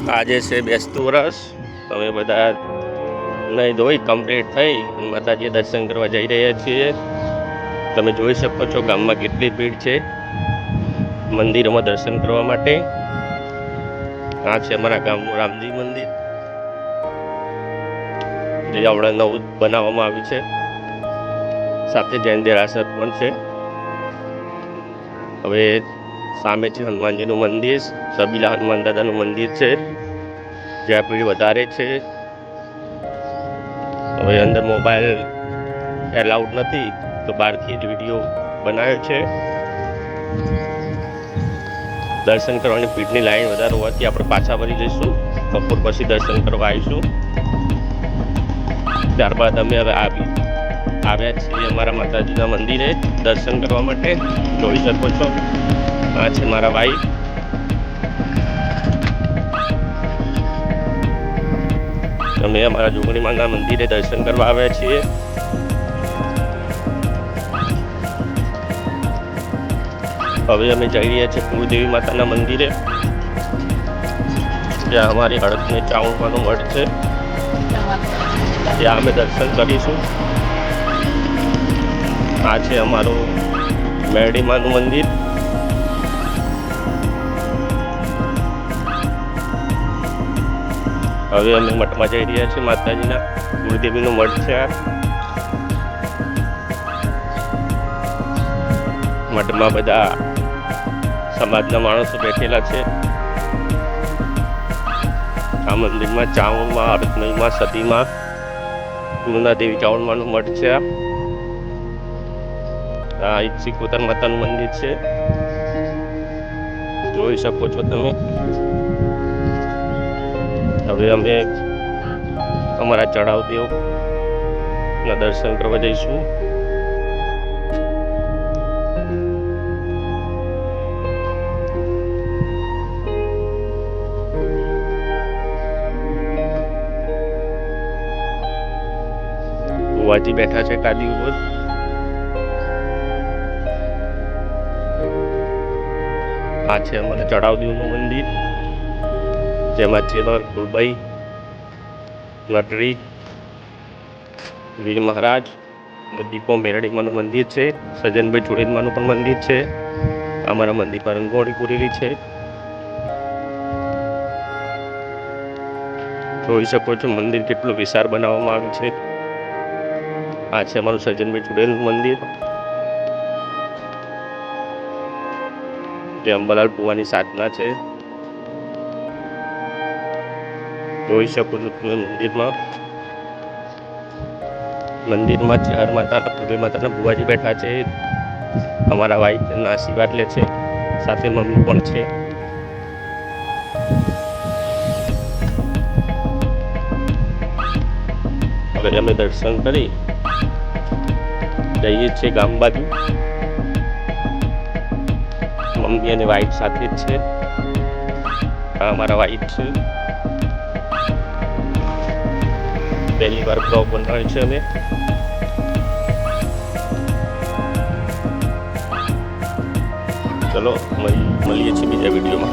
આજે છે બેસતું વરસ. તમે બધા નહીં ધોઈ કમ્પ્લીટ થઈ માતાજી દર્શન કરવા જઈ રહ્યા છીએ. તમે જોઈ શકો છો ગામમાં કેટલી ભીડ છે મંદિરોમાં દર્શન કરવા માટે. આ છે અમારા ગામનું રામજી મંદિર, જે હમણાં નવું બનાવવામાં આવ્યું છે. સાથે જૈન દેરાસર પણ છે. હવે સામે છે હનુમાનજીનું મંદિર, સબીલા હનુમાન દાદાનું મંદિર છે, જ્યાં ભીડ વધારે છે. હવે અંદર મોબાઈલ એલાઉડ નથી, તો બહારથી જ વિડીયો બનાવ્યો છે. દર્શન કરવાની ભીડની લાઈન વધારે હોવાથી આપણે પાછા વળી જઈશું. બપોર પછી દર્શન કરવા આવીશું. ત્યારબાદ અમે હવે આવ્યા છીએ અમારા માતાજીના મંદિરે દર્શન કરવા માટે. જોઈ શકો છો આ છે મારા ભાઈ. અમે અમારા જોગણી માના મંદિરે દર્શન કરવા આવ્યા છીએ. હવે અમે જઈ રહ્યા છીએ કુળદેવી માતાના મંદિરે, જ્યાં અમારી હળદને ચાવણવાનો મઠ છે. ત્યાં અમે દર્શન કરીશું. આ છે અમારું મેરડીમાનું મંદિર. હવે અમે મઠમાં જઈ રહ્યા છીએ. માતાજીના કુળદેવીનો મઠ છે આ. મઠમાં બધા સમાજના માણસો બેઠેલા છે. આ મંદિરમાં ચાવણમાં, અર્થમયમાં, સતીમાં, ગુરુના દેવી ચાવણમાંનું મઠ છે. આ સિકોતર માતાનું મંદિર છે, જોઈ શકો છો તમે. હવે અમે અમારા ચઢાવદેવના દર્શન કરવા જઈશું. ભુવાજી બેઠા છે ગાદી ઉપર. આ છે અમારા ચઢાવદેવનું મંદિર, જેમાં ચેલર ફૂલભાઈ, નટરી, વીર મહારાજ, દીપો મેરડીમાનું મંદિર છે. સજનભાઈ ચુડેલમાનું પણ મંદિર છે. અમારા મંદિર પર રંગોળી પૂરેલી છે, જોઈ શકો છો. મંદિર કેટલું વિશાળ બનાવવામાં આવ્યું છે. આ છે અમારું સજનભાઈ ચુડેલનું મંદિર, જે અંબાલાલ ભુવાની સાધના છે. જોઈ શકો છો તમે મંદિરમાં ચાર માતાના, ભૂદેવી માતાના ભુવાજી બેઠા છે. અમારા ભાઈ તેમના આશીર્વાદ લે છે, સાથે મમ્મી પણ છે. હવે અમે દર્શન કરી જઈએ છીએ ગામ બાજુ. મમ્મી અને વાઈફ સાથે જ છે. આ અમારા વાઈફ છે. પહેલી વાર બ્લોગ બનાવ્યો છે અમે. ચલો મળીએ છીએ બીજા વિડીયોમાં.